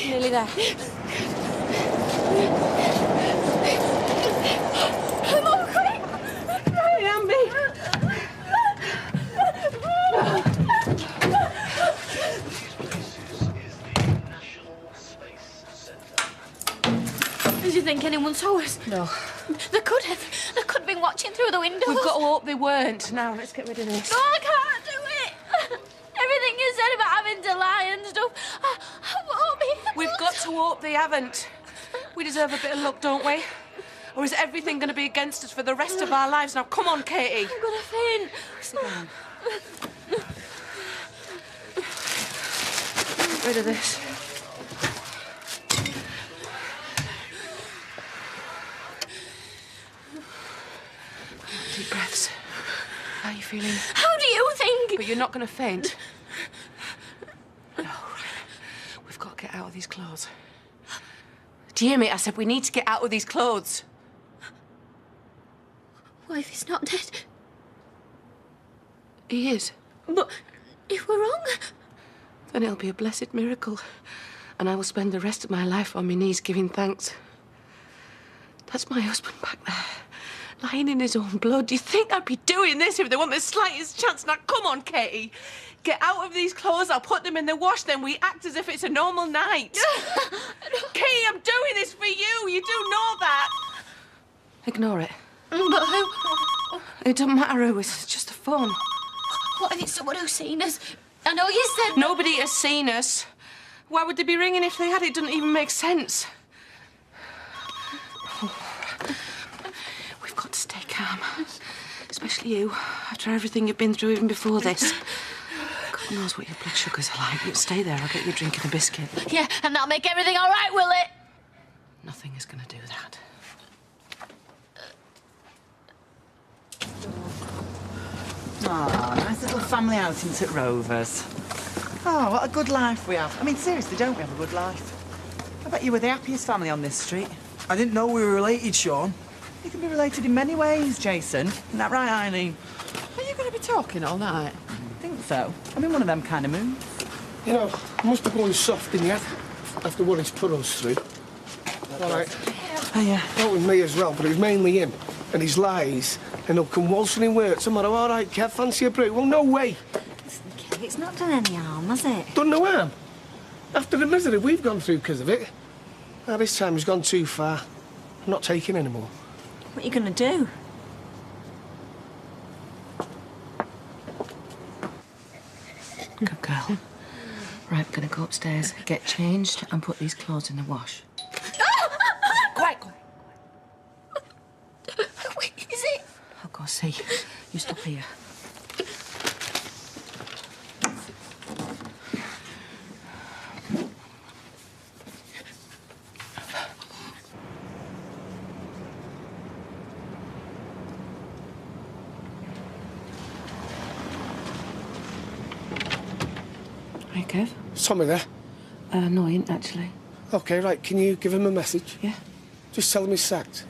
Nearly there. Come on, quick! Hurry, Amby! Did you think anyone saw us? No. They could have. They could have been watching through the windows. We've got to hope they weren't. Now, let's get rid of this. No, I can't do it. Everything you said about having to lie and stuff, I won't be. We've got to hope they haven't. We deserve a bit of luck, don't we? Or is everything going to be against us for the rest of our lives? Now, come on, Katie. I'm going to faint. Sit down. Get rid of this. Deep breaths. How are you feeling? How do you think? But you're not going to faint. No. We've got to get out of these clothes. Do you hear me? I said we need to get out of these clothes. What if he's not dead? He is. But if we're wrong... Then it'll be a blessed miracle. And I will spend the rest of my life on my knees giving thanks. That's my husband back there. Lying in his own blood. Do you think I'd be doing this if there wasn't the slightest chance? Now, come on, Katie. Get out of these clothes, I'll put them in the wash, then we act as if it's a normal night. Katie, I'm doing this for you. You do know that. Ignore it. But who... It doesn't matter who, it's just a phone. What if it's someone who's seen us? I know you said... Nobody has seen us. Why would they be ringing if they had? It doesn't even make sense. We've got to stay calm. Especially you, after everything you've been through even before this. God knows what your blood sugars are like. You stay there, I'll get you a drink and a biscuit. Yeah, and that'll make everything all right, will it? Nothing is going to do that. Ah, nice little family outing at Rovers. Oh, what a good life we have. I mean, seriously, don't we have a good life? I bet you were the happiest family on this street. I didn't know we were related, Sean. You can be related in many ways, Jason. Isn't that right, Eileen? Are you going to be talking all night? I think so. I'm in one of them kind of moods. You know, I must be going soft in the head after what he's put us through. All right. Oh, yeah. Not with me as well, but it's mainly him and his lies. And he'll come waltzing in work tomorrow. All right, Kev, fancy a break? Well, no way. Listen, Kev, it's not done any harm, has it? Done no harm. After the misery we've gone through because of it. Now, this time he's gone too far. I'm not taking any more. What are you going to do? Good girl. Right, we're going to go upstairs, get changed, and put these clothes in the wash. Quiet, quiet. Wait, is it? I'll go see. You stop here. Hey, Kev. Is Tommy there? No, he ain't actually. OK, right, can you give him a message? Yeah? Just tell him he's sacked.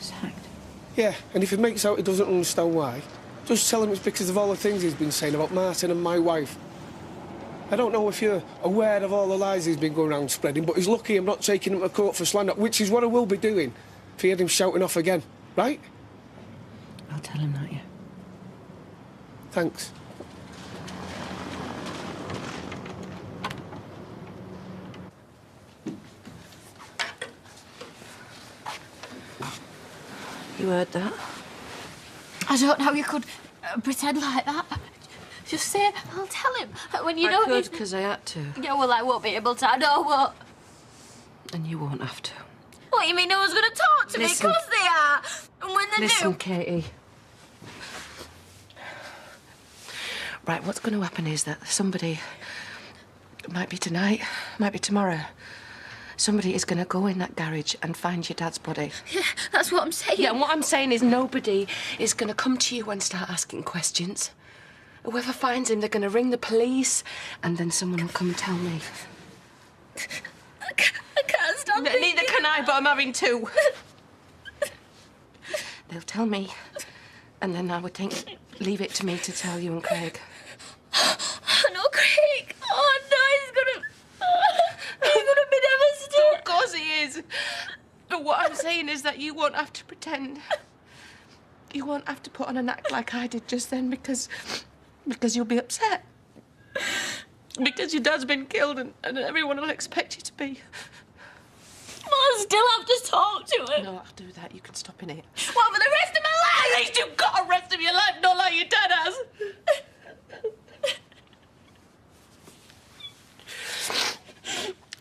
Sacked. Yeah, and if he makes out he doesn't understand why, just tell him it's because of all the things he's been saying about Martin and my wife. I don't know if you're aware of all the lies he's been going around spreading, but he's lucky I'm not taking him to court for slander, which is what I will be doing if you hear him shouting off again, right? I'll tell him that, yeah. Thanks. You heard that? I don't know how you could pretend like that. Just say, I'll tell him. When you know... I could, because I had to. Yeah, well, I won't be able to. I know what. And you won't have to. What, you mean no one's going to talk to Listen. me? Of course they are. And when they Listen, do... Katie. Right, what's going to happen is that somebody... It might be tonight, might be tomorrow. Somebody is going to go in that garage and find your dad's body. Yeah, that's what I'm saying. Yeah, and what I'm saying is nobody is going to come to you and start asking questions. Whoever finds him, they're going to ring the police, and then someone will come and tell me. I can't stop Neither can I, but I'm having to. They'll tell me, and then I would think, leave it to me to tell you and Craig. Oh, no, Craig. Oh, no. saying is that you won't have to pretend. You won't have to put on an act like I did just then because you'll be upset. Because your dad's been killed and everyone will expect you to be. Well, I still have to talk to him. No, I'll do that. You can stop in it. What, for the rest of my life? At least you've got a rest of your life, not like your dad has.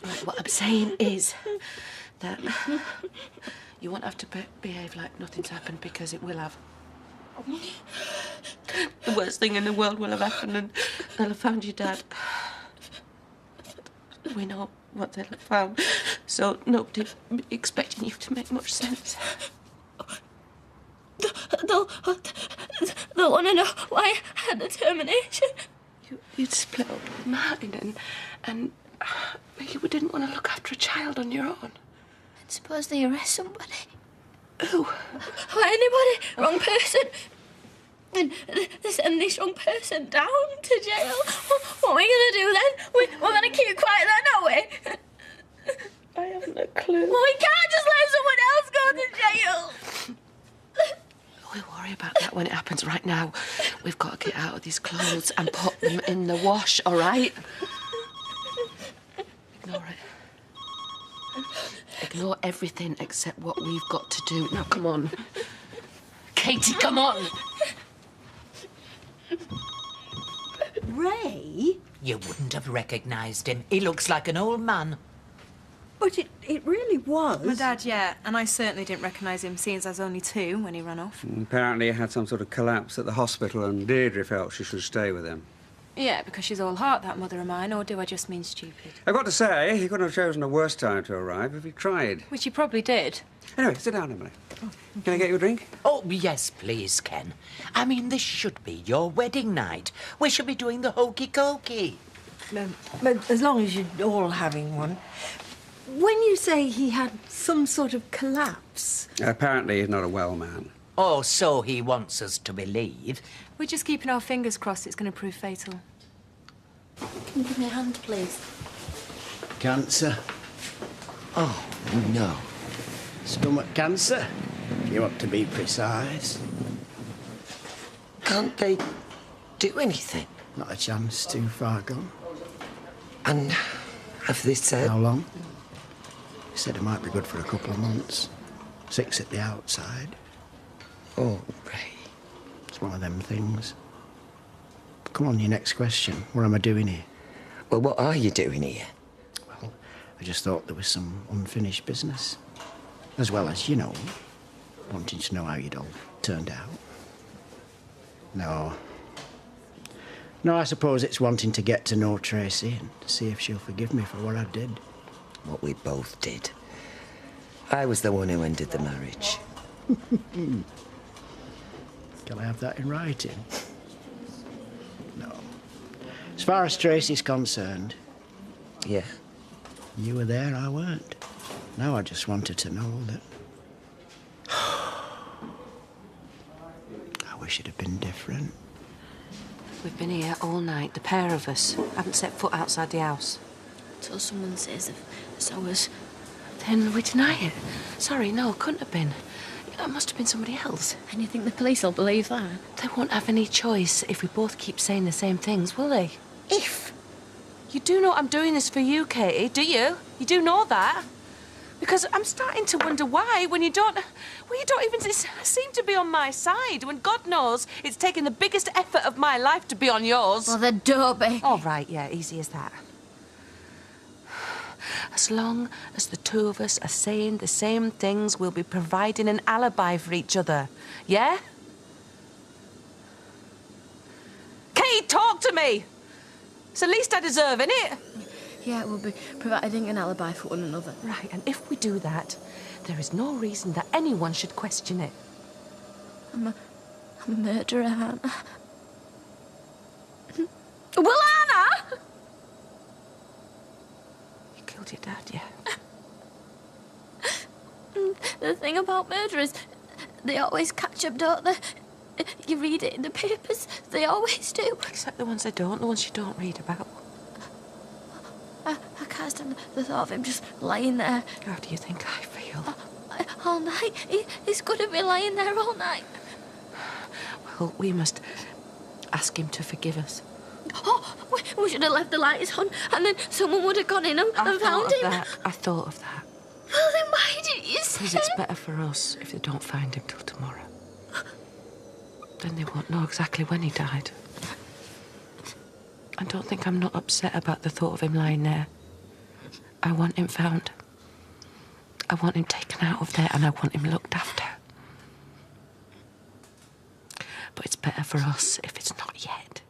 Right, what I'm saying is that you won't have to behave like nothing's happened because it will have. The worst thing in the world will have happened and they'll have found your dad. We know what they'll have found, so nobody will be expecting you to make much sense. They'll want to know why I had the termination. You'd split up with Martin and you didn't want to look after a child on your own. And suppose they arrest somebody. Who? Anybody. Wrong person. And they send this wrong person down to jail. What are we going to do then? We're going to keep quiet then, are we? I haven't a clue. Well, we can't just let someone else go to jail. We'll worry about that when it happens. Right now, we've got to get out of these clothes and put them in the wash, all right? Ignore it. Ignore everything except what we've got to do. Now, come on. Katie, come on. Ray? You wouldn't have recognised him. He looks like an old man. But it really was. My dad, yeah, and I certainly didn't recognise him, seeing as I was only 2 when he ran off. Apparently he had some sort of collapse at the hospital and Deirdre felt she should stay with him. Yeah, because she's all heart, that mother of mine, or do I just mean stupid? I've got to say, he couldn't have chosen a worse time to arrive if he tried. Which he probably did. Anyway, sit down, Emily. Can I get you a drink? Oh, yes, please, Ken. I mean, this should be your wedding night. We should be doing the hokey-cokey. But as long as you're all having one. When you say he had some sort of collapse... Apparently he's not a well man. Oh, so he wants us to believe. We're just keeping our fingers crossed it's going to prove fatal. Can you give me a hand, please? Cancer? Oh, no. Stomach cancer, if you want to be precise. Can't they do anything? Not a chance, too far gone. And have they said... How long? He said it might be good for a couple of months. 6 at the outside. Oh, Ray. It's one of them things. Come on, your next question. What am I doing here? Well, what are you doing here? Well, I just thought there was some unfinished business. As well as, you know, wanting to know how you'd all turned out. No, I suppose it's wanting to get to know Tracy and see if she'll forgive me for what I did. What we both did. I was the one who ended the marriage. Can I have that in writing? No. As far as Tracy's concerned... Yeah? You were there, I weren't. Now I just wanted to know that... I wish it had been different. We've been here all night, the pair of us. Haven't set foot outside the house. Till someone says it's ours. Then we deny it. Sorry, no, couldn't have been. It must have been somebody else. And you think the police will believe that? They won't have any choice if we both keep saying the same things, will they? If? You do know I'm doing this for you, Katie, do you? You do know that? Because I'm starting to wonder why when you don't even seem to be on my side, when God knows it's taken the biggest effort of my life to be on yours. Well, then don't be. All right, yeah, easy as that. As long as the two of us are saying the same things, we'll be providing an alibi for each other. Yeah? Kate, talk to me! It's the least I deserve, innit? Yeah, we'll be providing an alibi for one another. Right, and if we do that, there is no reason that anyone should question it. I'm a murderer, aren't I? Well, Anna! You killed your dad, yeah? The thing about murderers, they always catch up, don't they? You read it in the papers. They always do. Except the ones I don't, the ones you don't read about. I can't stand the thought of him just lying there. How do you think I feel? all night. He's going to be lying there all night. Well, we must ask him to forgive us. Oh, we should have left the lights on, and then someone would have gone in and found him. I thought of that. Well, then why didn't you say? Because it's better for us if they don't find him till tomorrow. Then they won't know exactly when he died. I don't think I'm not upset about the thought of him lying there. I want him found. I want him taken out of there, and I want him looked after. But it's better for us if it's not yet.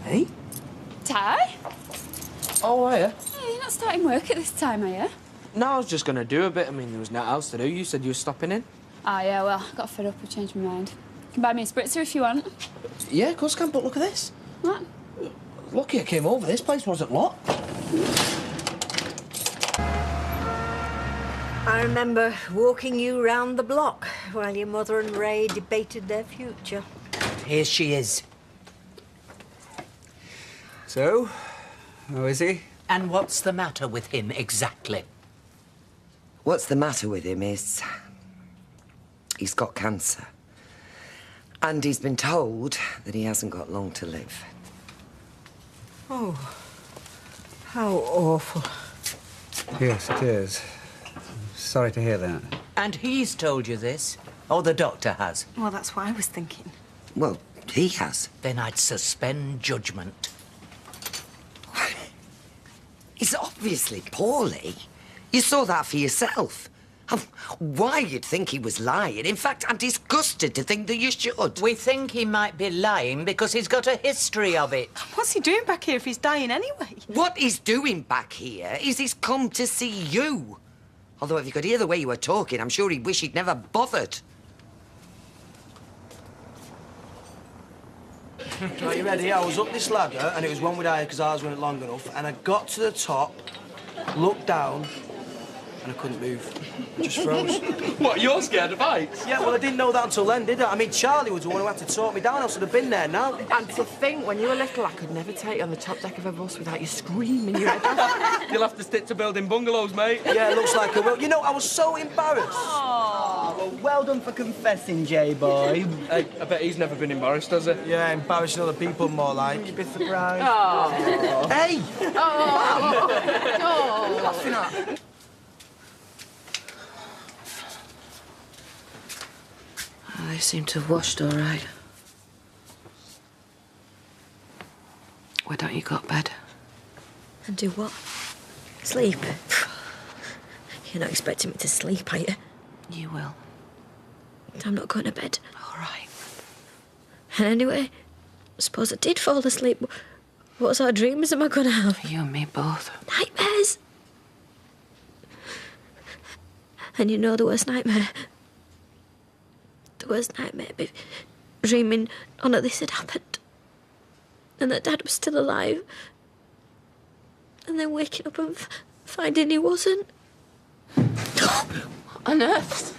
Hey? Ty? Oh, are you? You're not starting work at this time, are you? No, I was just going to do a bit. I mean, there was nothing else to do. You said you were stopping in. Oh, yeah, well, got fed up. I changed my mind. You can buy me a spritzer if you want. Yeah, of course I can, but look at this. What? Lucky I came over. This place wasn't locked. I remember walking you round the block while your mother and Ray debated their future. Here she is. So, how is he? And what's the matter with him exactly? What's the matter with him is he's got cancer. And he's been told that he hasn't got long to live. Oh, how awful. Yes, it is. Sorry to hear that. And he's told you this? Or the doctor has? Well, that's what I was thinking. Well, he has. Then I'd suspend judgment. He's obviously poorly. You saw that for yourself. Why you'd think he was lying. In fact, I'm disgusted to think that you should. We think he might be lying because he's got a history of it. What's he doing back here if he's dying anyway? What he's doing back here is he's come to see you. Although if you could hear the way you were talking, I'm sure he'd wish he'd never bothered. Are you ready? I was up this ladder, and it was one we'd hired because ours weren't long enough, and I got to the top, looked down, and I couldn't move. I just froze. What, you're scared of heights? Yeah, well, I didn't know that until then, did I? I mean, Charlie was the one who had to talk me down. I should have been there now. And to think, when you were little, I could never take you on the top deck of a bus without you screaming your head off. You'll have to stick to building bungalows, mate. Yeah, it looks like I will. You know, I was so embarrassed. Oh, well, well done for confessing, J-boy. Hey, I bet he's never been embarrassed, has he? Yeah, embarrassing other people more like. You'd be surprised. Oh. Hey! Oh. Laughing at. Oh, they seem to have washed all right. Why don't you go to bed? And do what? Sleep? You're not expecting me to sleep, are you? You will. I'm not going to bed. All right. And anyway, I suppose I did fall asleep. What sort of dreams am I going to have? You and me both. Nightmares. And you know the worst nightmare? The worst nightmare be dreaming none of this had happened. And that Dad was still alive. And then waking up and finding he wasn't. What on earth?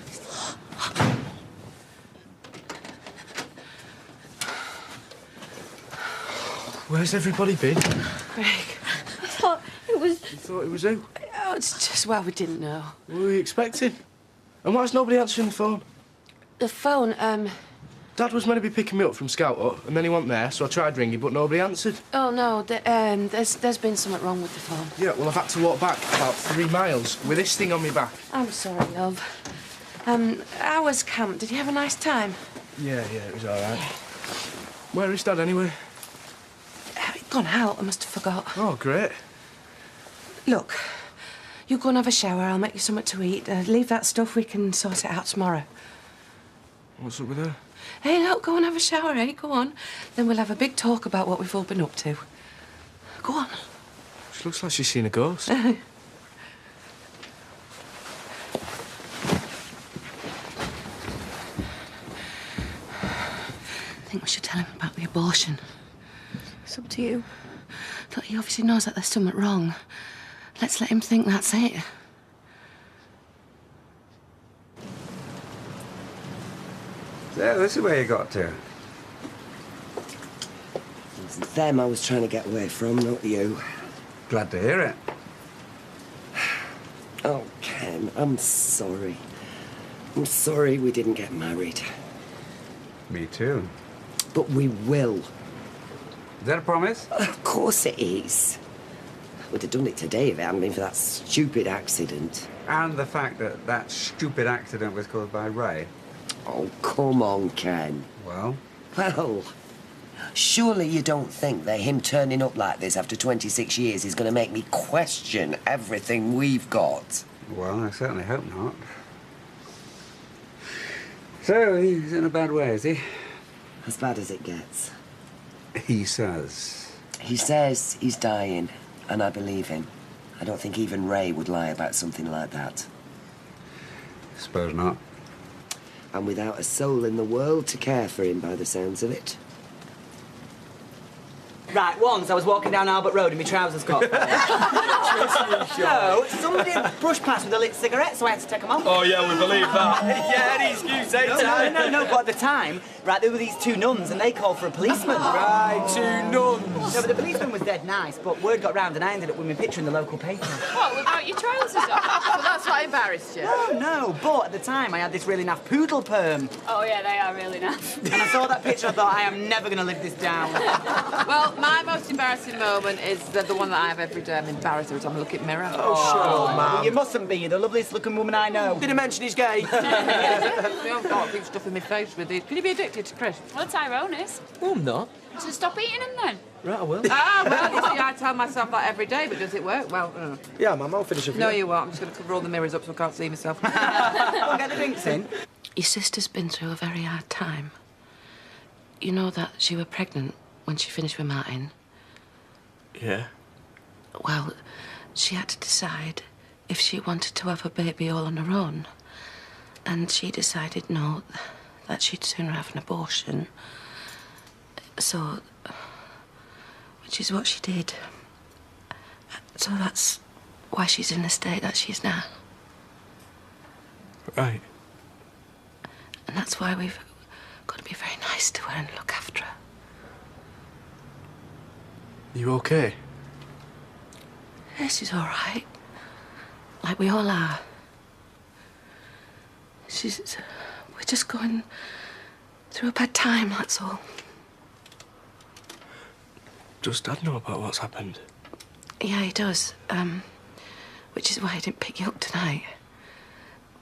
Where's everybody been? Craig. I thought it was... You thought it was who? Oh, it's just, well, we didn't know. What were you expecting? And why's nobody answering the phone? The phone, Dad was meant to be picking me up from Scout Hut, and then he wasn't there, so I tried ringing, but nobody answered. Oh, no, there's been something wrong with the phone. Yeah, well, I've had to walk back about 3 miles with this thing on my back. I'm sorry, love. How was camp? Did you have a nice time? Yeah, it was all right. Where is Dad, anyway? He'd gone out. I must have forgot. Oh, great. Look, you go and have a shower. I'll make you something to eat. Leave that stuff. We can sort it out tomorrow. What's up with her? Hey, look, go and have a shower, eh? Go on. Then we'll have a big talk about what we've all been up to. Go on. She looks like she's seen a ghost. I think we should tell him about the abortion. It's up to you. Look, he obviously knows that there's something wrong. Let's let him think that's it. So, this is where you got to. It's them I was trying to get away from, not you. Glad to hear it. Oh, Ken, I'm sorry. I'm sorry we didn't get married. Me too. But we will. Is that a promise? Of course it is. I would have done it today if it hadn't been for that stupid accident. And the fact that that stupid accident was caused by Ray. Oh, come on, Ken. Well? Well, surely you don't think that him turning up like this after 26 years is going to make me question everything we've got? Well, I certainly hope not. So, he's in a bad way, is he? As bad as it gets. He says. He says he's dying, and I believe him. I don't think even Ray would lie about something like that. Suppose not. And without a soul in the world to care for him, by the sounds of it. Right, once I was walking down Albert Road and my trousers got No, somebody brushed past with a lit cigarette, so I had to take them off. Oh, yeah, we believe that. Yeah, any excuse, eh, No, but at the time, right, there were these two nuns and they called for a policeman. Right, two nuns. No, but the policeman was dead nice, but word got round and I ended up with my picture in the local paper. What, without your trousers on? Well, that's what embarrassed you. No, but at the time I had this really naff poodle perm. Oh, yeah, they are really naff. And I saw that picture, I thought, I am never going to live this down. Well, my most embarrassing moment is the one that I have every day. I'm embarrassed every time I look at the mirror. Oh, sure, man. Well, you mustn't be. You're the loveliest looking woman I know. Did he mention he's gay? I've got a big stuff in my face with it. Can you be addicted to Chris? Well, Tyrone is. Oh, I'm not. So stop eating them then. Right, I will. Ah, well, you see, I tell myself that every day, but does it work? Well, Yeah, Mum, I'll finish it for no, you. you won't. I'm just going to cover all the mirrors up so I can't see myself. I'll get the drinks in. Your sister's been through a very hard time. You know that she was pregnant when she finished with Martin? Yeah. Well, she had to decide if she wanted to have a baby all on her own. And she decided no, that she'd sooner have an abortion. So, which is what she did. So that's why she's in the state that she's now. Right. And that's why we've got to be very nice to her and look after her. You okay? Yes, she's all right. Like we all are. We're just going through a bad time, that's all. Does Dad know about what's happened? Yeah, he does. Which is why I didn't pick you up tonight.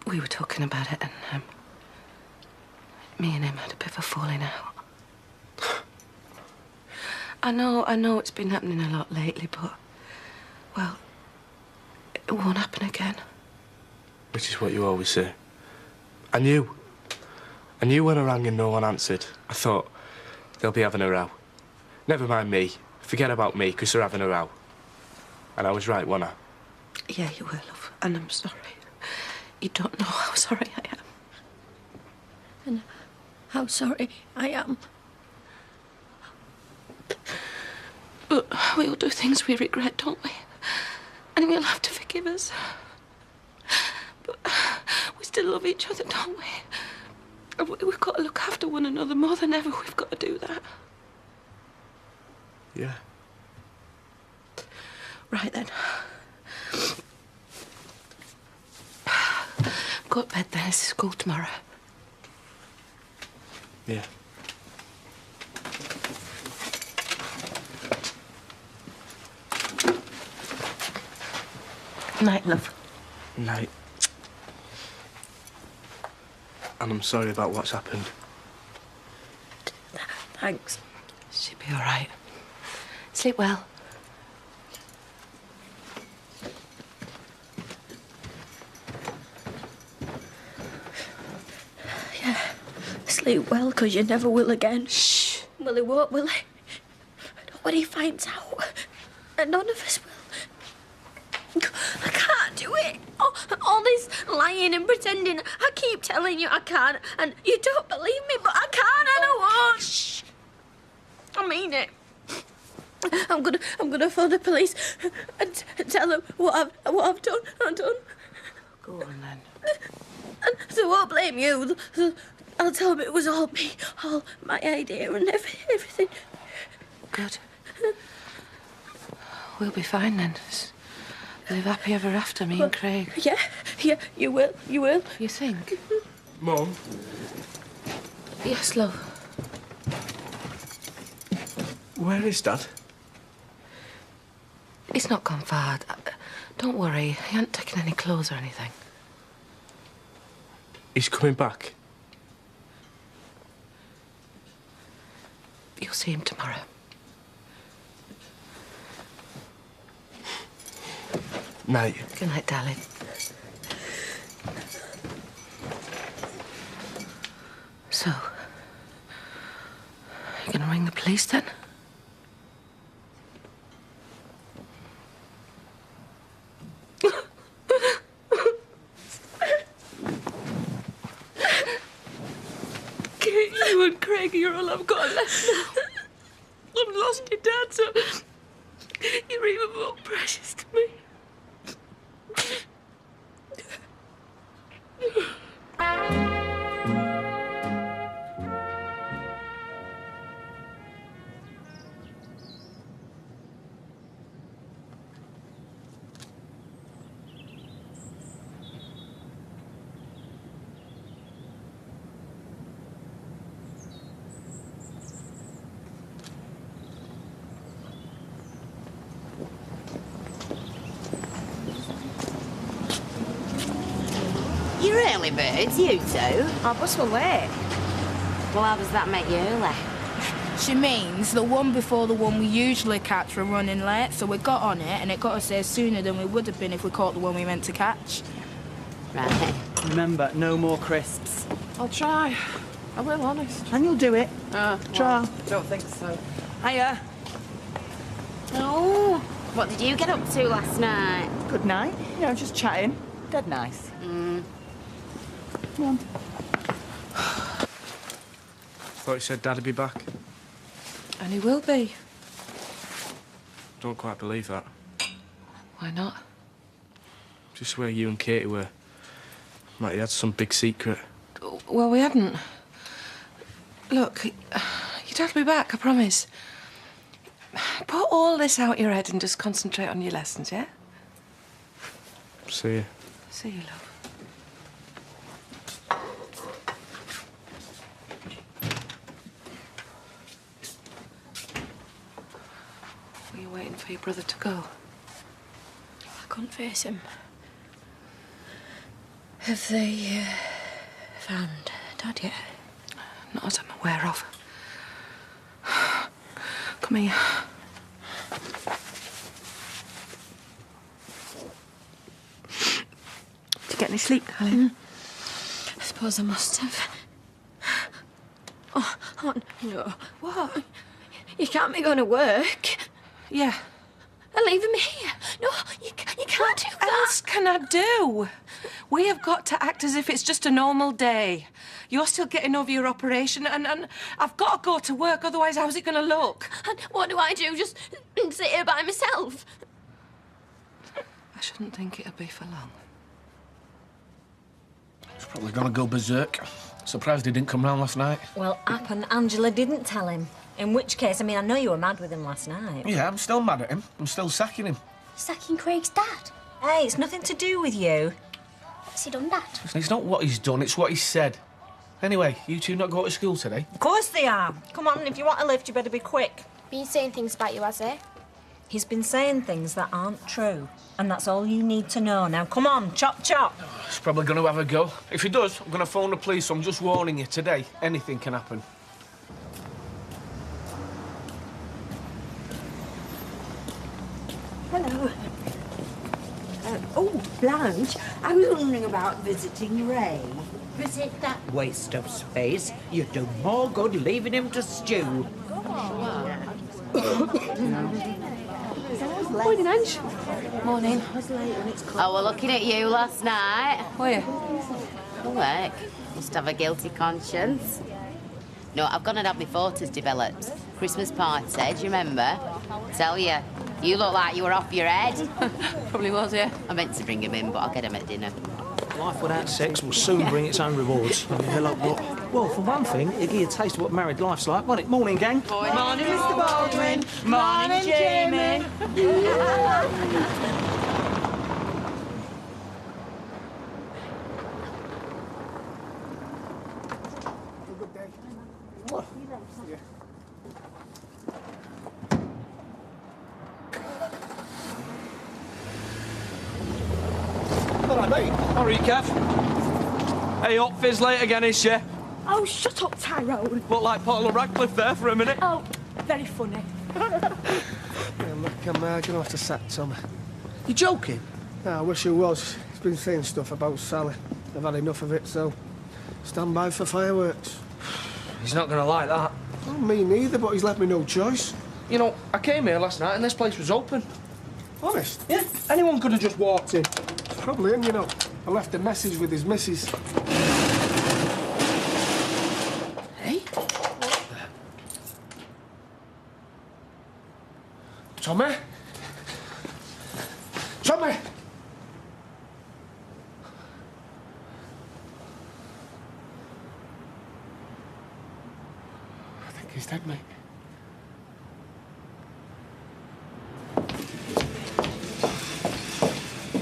We were talking about it and, me and him had a bit of a falling out. I know it's been happening a lot lately, but, well, it won't happen again. Which is what you always say. I knew when I rang and no one answered. I thought, they'll be having a row. Never mind me. Forget about me, because they're having a row. And I was right, wasn't I? Yeah, you were, love. And I'm sorry. You don't know how sorry I am. And how sorry I am. But we all do things we regret, don't we? And we'll have to forgive us. But we still love each other, don't we? And we've got to look after one another more than ever. We've got to do that. Yeah. Right then. Go to bed then. It's school tomorrow. Yeah. Night, love. Night. And I'm sorry about what's happened. Thanks. She'll be all right. Sleep well. Yeah. Sleep well, because you never will again. Shh. Well, he won't, will he? When he finds out, and none of us will. I can't do it. All this lying and pretending. I keep telling you I can't, and you don't believe me, but I can't and I won't. Shh. I mean it. I'm gonna phone the police and tell them what I've done. Go on then. And they won't blame you. I'll tell them it was all me, all my idea and everything. Good. We'll be fine then. Live happy ever after, me and Craig. Yeah, you will. You think? Mum? Yes, love. Where is Dad? He's not gone far. Don't worry, he hasn't taken any clothes or anything. He's coming back. You'll see him tomorrow. Night. Good night, darling. So, you gonna ring the police then? Kate, you and Craig are all I've got left now. I've lost your dad, so you're even more precious to me. You early birds, you two? Our bus will wait. Well, how does that make you early? She means the one before the one we usually catch were running late, so we got on it, and it got us there sooner than we would have been if we caught the one we meant to catch. Right. Remember, no more crisps. I'll try. I will, honest. And you'll do it. Try. Don't think so. Hiya. Oh, what did you get up to last night? Good night. You know, just chatting. Dead nice. Come on. Thought you said Dad'd be back. And he will be. Don't quite believe that. Why not? Just where you and Katie were. Like you had some big secret. Well, we hadn't. Look, your dad'll be back, I promise. Put all this out your head and just concentrate on your lessons, yeah? See you. See you, love. Were you waiting for your brother to go? I couldn't face him. Have they found Dad yet? Not as I'm aware of. Come here. Did you get any sleep, darling? I suppose I must have. Oh no. What? You can't be going to work. Yeah. And leaving me here. No, you can't do that. What else can I do? We have got to act as if it's just a normal day. You're still getting over your operation, and I've got to go to work, otherwise how's it going to look? And what do I do? Just sit here by myself? I shouldn't think it'll be for long. He's probably gonna go berserk. Surprised he didn't come round last night. Well, App and Angela didn't tell him. In which case, I mean, I know you were mad with him last night. Yeah, I'm still mad at him. I'm still sacking him. Sacking Craig's dad? Hey, it's nothing to do with you. What's he done, Dad? It's not what he's done, it's what he said. Anyway, you two not go to school today? Of course they are. Come on, if you want a lift, you better be quick. Been saying things about you, has he? He's been saying things that aren't true. And that's all you need to know. Now, come on, chop, chop. He's probably going to have a go. If he does, I'm going to phone the police, so I'm just warning you, today, anything can happen. Hello. Oh, Blanche, I was wondering about visiting Ray. Visit that waste of space. You'd do more good leaving him to stew. Morning, Ange. Morning. Oh, we're looking at you last night. Were you? Look, must have a guilty conscience. No, I've gone and had my photos developed. Christmas party, do you remember? Tell you, you look like you were off your head. Probably was, yeah. I meant to bring him in, but I'll get him at dinner. Life without sex will soon bring its own rewards. Hello, what? Well, for one thing, it'll give you a taste of what married life's like, won't it? Morning, gang. Morning, Mr. Baldwin. Morning, Jamie. All right, mate. How are you, Kev? Hey, up, Fizz late again, is she? Oh, shut up, Tyrone. Look like Paula Radcliffe there for a minute. Oh, very funny. Yeah, look, I'm going to have to sack Tommy. You joking? Yeah, I wish he was. He's been saying stuff about Sally. I've had enough of it, so stand by for fireworks. He's not going to like that. Well, me neither, but he's left me no choice. You know, I came here last night and this place was open. Honest? Yeah, anyone could have just walked in. Probably him, you know. I left a message with his missus. Hey? Tommy? Tommy! I think he's dead, mate.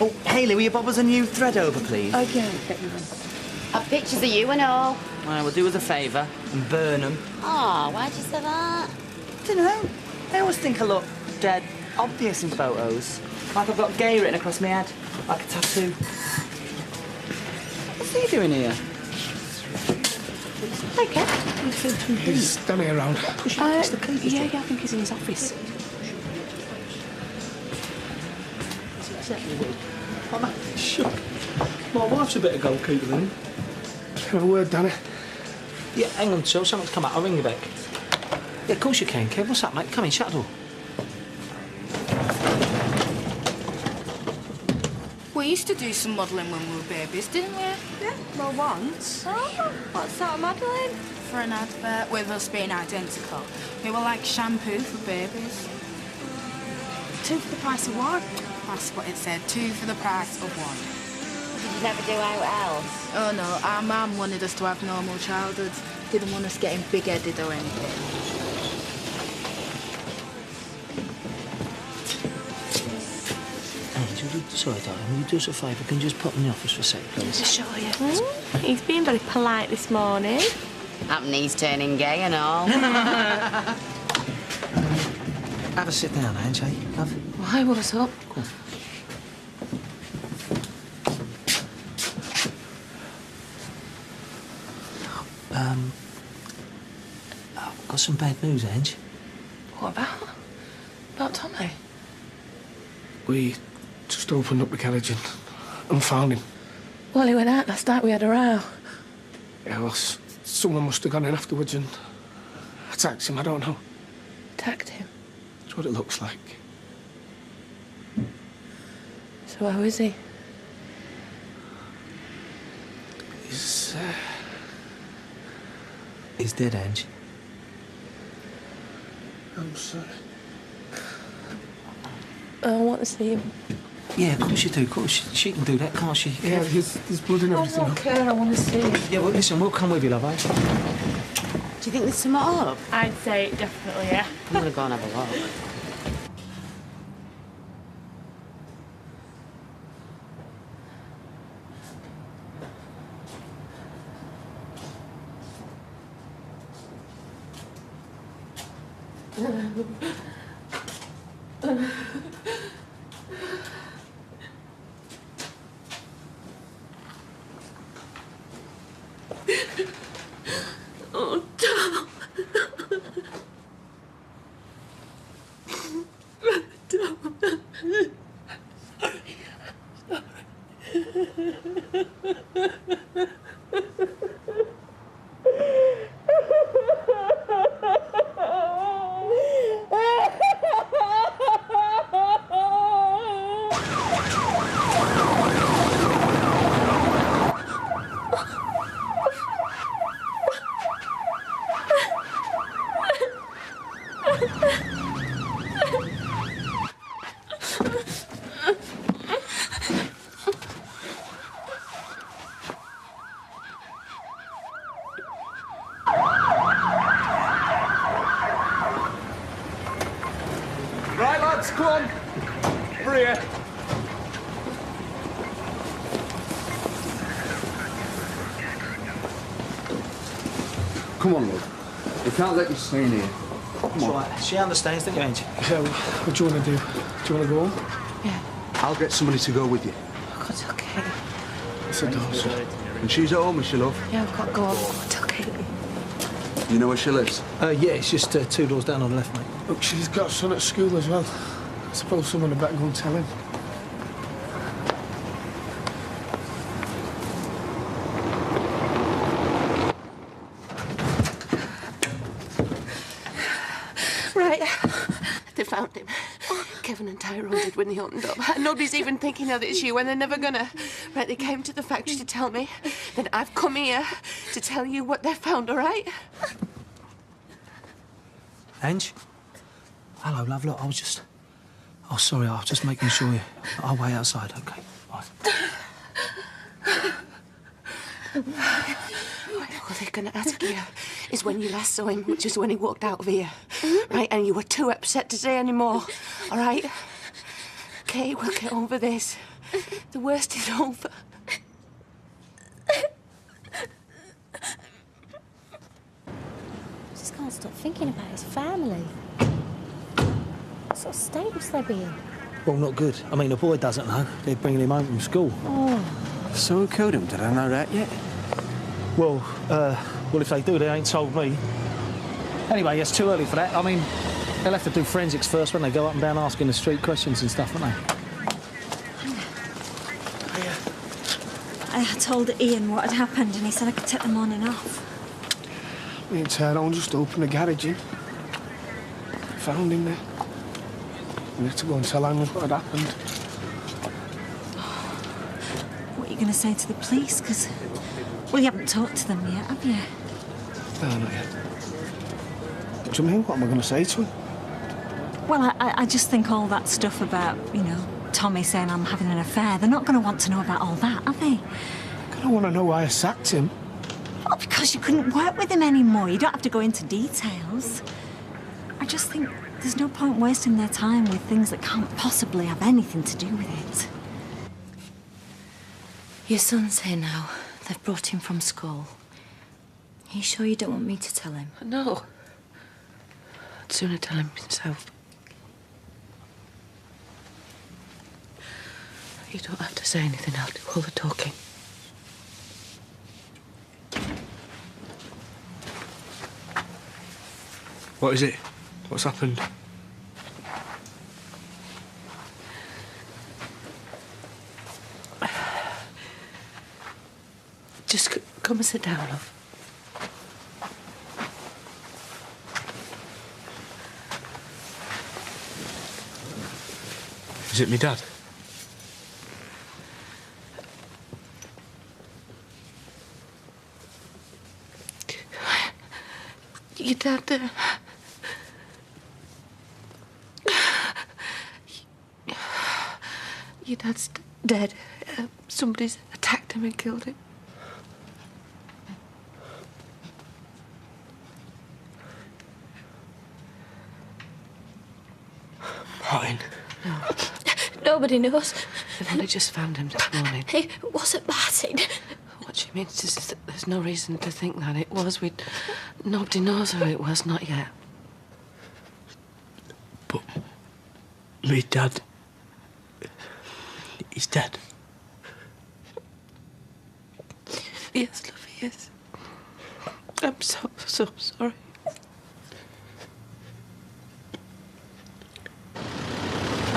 Oh, Hayley, will you bob us a new thread over, please? Okay. I've pictures of you and all. Well, we'll do us a favour and burn them. Oh, why'd you say that? Dunno. I always think I look dead obvious in photos. Like I've got gay written across my head, like a tattoo. What's he doing here? Okay. He's standing around. Yeah, I think he's in his office. Sure. My wife's a better goalkeeper than him. Have a word, Danny. Yeah, hang on, so someone's come up. I'll ring you back. Yeah, of course you can, Kev. What's up, mate? Come in, shut the door. We used to do some modelling when we were babies, didn't we? Yeah, well, once. Oh, what sort of modelling? For an advert, with us being identical. We were like shampoo for babies. 2 for the price of 1. That's what it said, 2 for the price of 1. Did you never do out else? Oh no, our mum wanted us to have normal childhoods. Didn't want us getting big-headed or anything. Angel, sorry, darling, will you do us a favour? Can you just pop in the office for a sec, please? Sure, yeah. He's been very polite this morning. Happened he's turning gay and all. Have a sit down, Ange, eh, love? Why, what's up? Go on. I've got some bad news, Ange. What about? About Tommy? We just opened up the garage and found him. Well, he went out last night. We had a row. Yeah, well, someone must have gone in afterwards and attacked him. I don't know. Attacked him. That's what it looks like. So how is he? He's dead, Ange. I'm sorry. I want to see him. Yeah, of course you do. Of course, she can do that, can't she? Yeah, there's blood and everything. I don't care. I want to see him. Yeah, well, listen, we'll come with you, love, eh? Do you think there's some up? I'd say definitely, yeah. I'm gonna go and have a look. Oh, Tom. Tom. lads, come on. Over here. Come on, love. We can't let you stay in here. Come on. Right. She understands, don't you, Ange? So, what do you want to do? Do you want to go home? Yeah. I'll get somebody to go with you. Oh, God, it's okay. It's a daughter. And she's at home, is she, love? Yeah, I've got to go home. It's okay. You know where she lives? Yeah, it's just 2 doors down on the left, mate. Look, she's got a son at school as well. I suppose someone had better go and tell him. Right. They found him. Kevin and Tyrone did when they opened up. And nobody's even thinking that it's you, and they're never gonna. Right, they came to the factory to tell me. Then I've come here to tell you what they found, all right? Ange? Hello, love. Look, I was just... Oh, sorry, I was just making sure I'll wait outside, OK? Right. All they're gonna ask you is when you last saw him, which is when he walked out of here. Right, and you were too upset to say any more, all right? OK, we'll get over this. The worst is over. Just can't stop thinking about his family. What sort of state must they be in? Well, not good. I mean, the boy doesn't know. They're bringing him home from school. Oh. So who killed him? Did I know that yet? Well, if they do, they ain't told me. Anyway, it's too early for that. I mean, they'll have to do forensics first when they go up and down asking the street questions and stuff, won't they? I told Ian what had happened and he said I could take the morning off. Me and Tyrone just opened the garage in. Found him there. We had to go and tell Angus what had happened. What are you going to say to the police? Because, well, you haven't talked to them yet, have you? No, not yet. What do you mean? What am I going to say to him? Well, I just think all that stuff about, you know, Tommy saying I'm having an affair, they're not going to want to know about all that, are they? I don't want to know why I sacked him. Well, because you couldn't work with him anymore. You don't have to go into details. I just think there's no point wasting their time with things that can't possibly have anything to do with it. Your son's here now. They've brought him from school. Are you sure you don't want me to tell him? No. I'd sooner tell him himself. You don't have to say anything. I'll do all the talking. What is it? What's happened? Just come and sit down, love. Is it me dad? Your dad, your dad's dead. Somebody's attacked him and killed him. Martin. No. Nobody knows. They've only just found him this morning. It wasn't Martin. What she means is that there's no reason to think that it was. Nobody knows who it was, not yet. But me dad, he's dead. Yes, love, he is. I'm so sorry.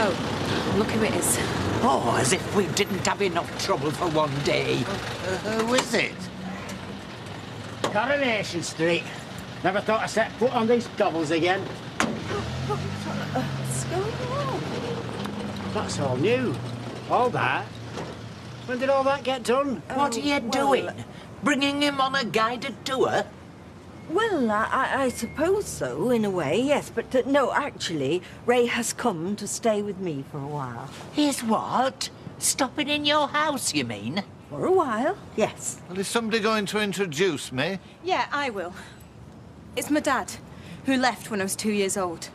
Oh, look who it is. Oh, as if we didn't have enough trouble for one day. Who is it? Coronation Street. Never thought I'd set foot on these cobbles again. What's going on? That's all new. All that. When did all that get done? What are you doing? Bringing him on a guided tour? Well, I suppose so, in a way, yes. But no, actually, Ray has come to stay with me for a while. He's what? Stopping in your house, you mean? For a while, yes. Well, is somebody going to introduce me? Yeah, I will. It's my dad, who left when I was 2 years old.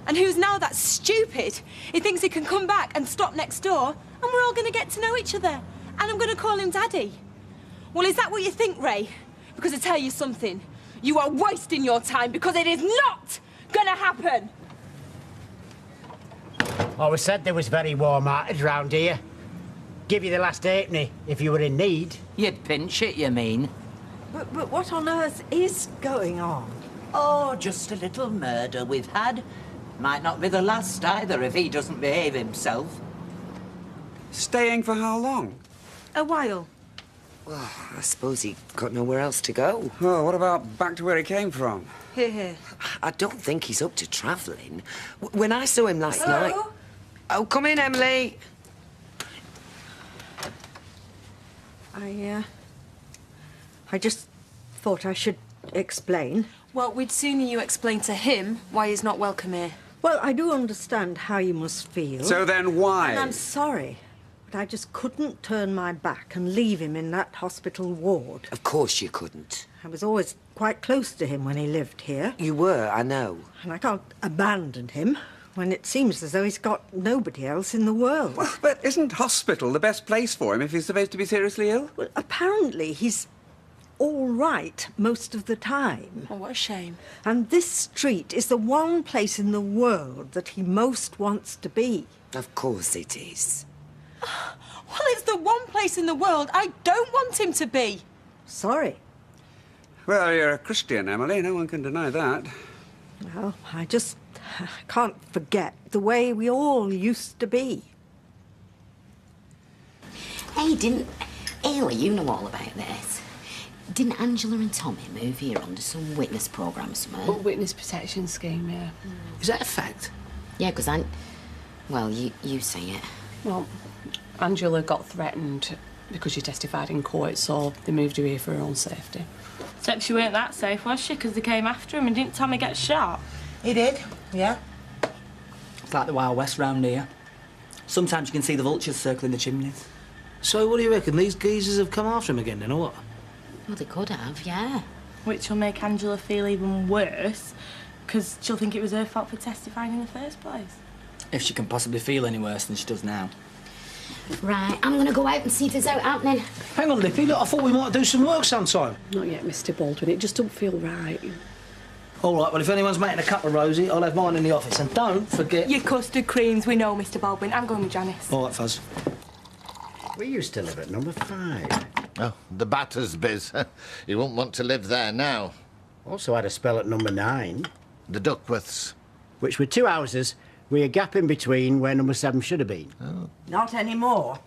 And who's now that stupid? He thinks he can come back and stop next door, and we're all going to get to know each other. And I'm going to call him Daddy. Well, is that what you think, Ray? Because I tell you something, you are wasting your time because it is not going to happen. Always said there was very warm-hearted round here. Give you the last halfpenny if you were in need. You'd pinch it, you mean? But what on earth is going on? Oh, just a little murder we've had. Might not be the last either if he doesn't behave himself. Staying for how long? A while. Well, I suppose he got nowhere else to go. Well, what about back to where he came from? Here. I don't think he's up to travelling. When I saw him last Hello? night... Oh, come in, Emily. I just thought I should explain. Well, we'd sooner you explain to him why he's not welcome here. Well, I do understand how you must feel. So then why? And I'm sorry, but I just couldn't turn my back and leave him in that hospital ward. Of course you couldn't. I was always quite close to him when he lived here. You were, I know. And I can't abandon him when it seems as though he's got nobody else in the world. Well, but isn't hospital the best place for him if he's supposed to be seriously ill? Well, apparently he's all right most of the time. Oh, what a shame. And this street is the one place in the world that he most wants to be. Of course it is. Well, it's the one place in the world I don't want him to be. Sorry. Well, you're a Christian, Emily. No one can deny that. Well, I just can't forget the way we all used to be. Hey, Ailey, you know all about this. Didn't Angela and Tommy move here under some witness programme or something? Oh, witness protection scheme, yeah. Is that a fact? Yeah, because well, you say it. Well, Angela got threatened because she testified in court, so they moved her here for her own safety. Except she weren't that safe, was she? Because they came after him and didn't Tommy get shot? He did, yeah. It's like the Wild West round here. Sometimes you can see the vultures circling the chimneys. So what do you reckon? These geezers have come after him again, then, or what? Well, they could have, yeah. Which will make Angela feel even worse, because she'll think it was her fault for testifying in the first place. If she can possibly feel any worse than she does now. Right, I'm going to go out and see if there's out happening. Hang on, Lippy. Look, I thought we might do some work sometime. Not yet, Mr. Baldwin. It just don't feel right. All right, well, if anyone's making a cup of Rosie, I'll have mine in the office. And don't forget... Your custard creams, we know, Mr. Baldwin. I'm going with Janice. All right, Fuzz. We used to live at number 5. Oh, the Battersbys. You wouldn't want to live there now. Also had a spell at number 9. The Duckworths. Which were 2 houses with a gap in between where number 7 should have been. Oh. Not anymore,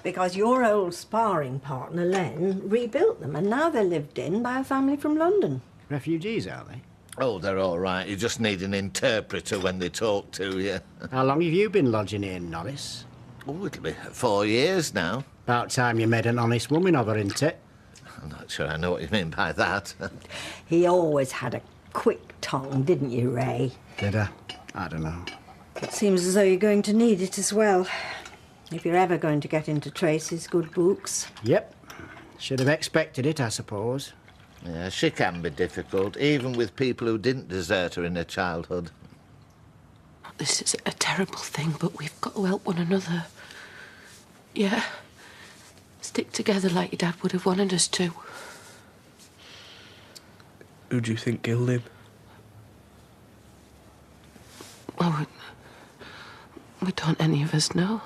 because your old sparring partner, Len, rebuilt them, and now they're lived in by a family from London. Refugees, are they? Oh, they're all right. You just need an interpreter when they talk to you. How long have you been lodging here, Norris? Oh, it'll be 4 years now. About time you made an honest woman of her, isn't it? I'm not sure I know what you mean by that. He always had a quick tongue, didn't you, Ray? Did I? I don't know. It seems as though you're going to need it as well, if you're ever going to get into Tracy's good books. Yep. Should have expected it, I suppose. Yeah, she can be difficult, even with people who didn't desert her in her childhood. This is a terrible thing, but we've got to help one another. Yeah. Stick together like your dad would have wanted us to. Who do you think killed him? Well, we don't any of us know.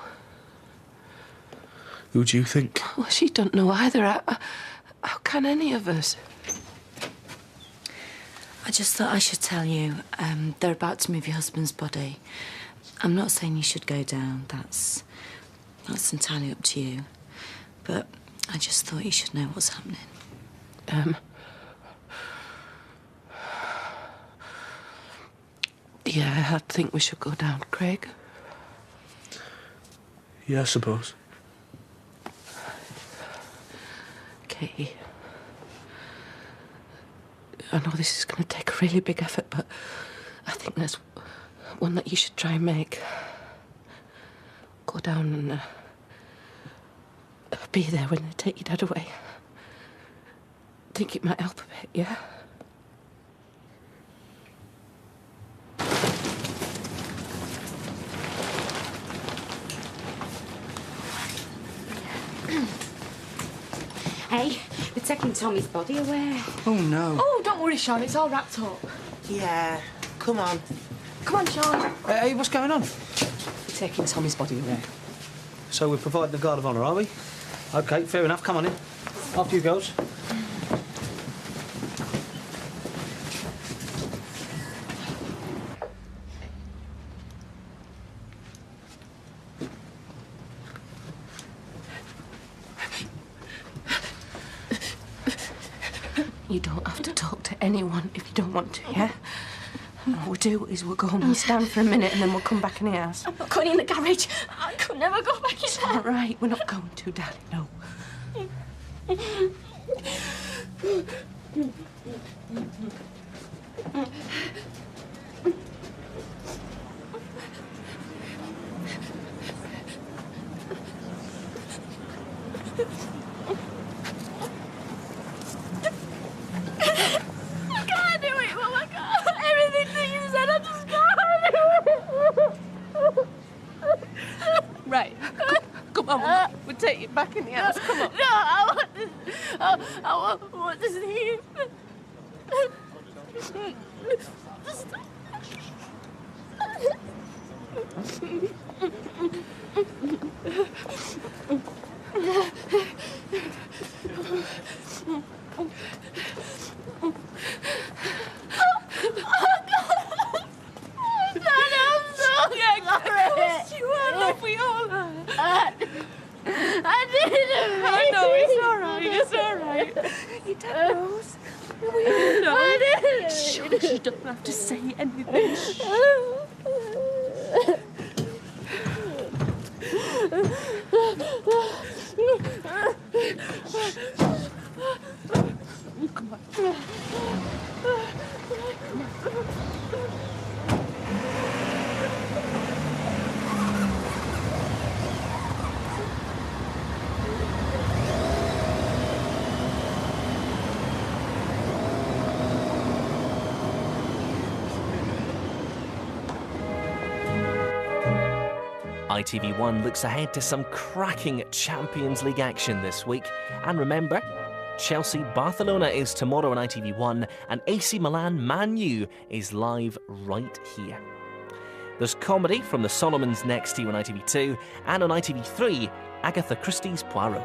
Who do you think? Well, she don't know either. How can any of us? I just thought I should tell you, they're about to move your husband's body. I'm not saying you should go down. That's entirely up to you. But I just thought you should know what's happening. Yeah, I think we should go down, Craig. Yeah, I suppose. Katie. I know this is going to take a really big effort, but I think there's one that you should try and make. Go down and be there when they take your dad away. I think it might help a bit, yeah? taking Tommy's body away. Oh, no. Oh, don't worry, Sean. It's all wrapped up. Yeah, come on. Come on, Sean. Hey, what's going on? We're taking Tommy's body away. So we're providing the guard of honour, are we? OK, fair enough. Come on in. After you girls. You don't have to talk to anyone if you don't want to, yeah? What we'll do is we'll go home and stand for a minute and then we'll come back in the house. I'm not going in the garage. I could never go back in It's there. all right. We're not going to, darling, no. I can't do it, Mum. I can't. Everything that you said, I just can't do it. Right. Come on, we'll take you back in the house. Come on. No, I want this. I want to see him. I didn't. I know, it's all right. It's all right. Your dad knows. We all know. I didn't. Shush, you don't have to say anything. Shh. Come on. ITV1 looks ahead to some cracking Champions League action this week. And remember, Chelsea-Barcelona is tomorrow on ITV1 and AC Milan-Man U is live right here. There's comedy from The Solomons next to you on ITV2 and on ITV3, Agatha Christie's Poirot.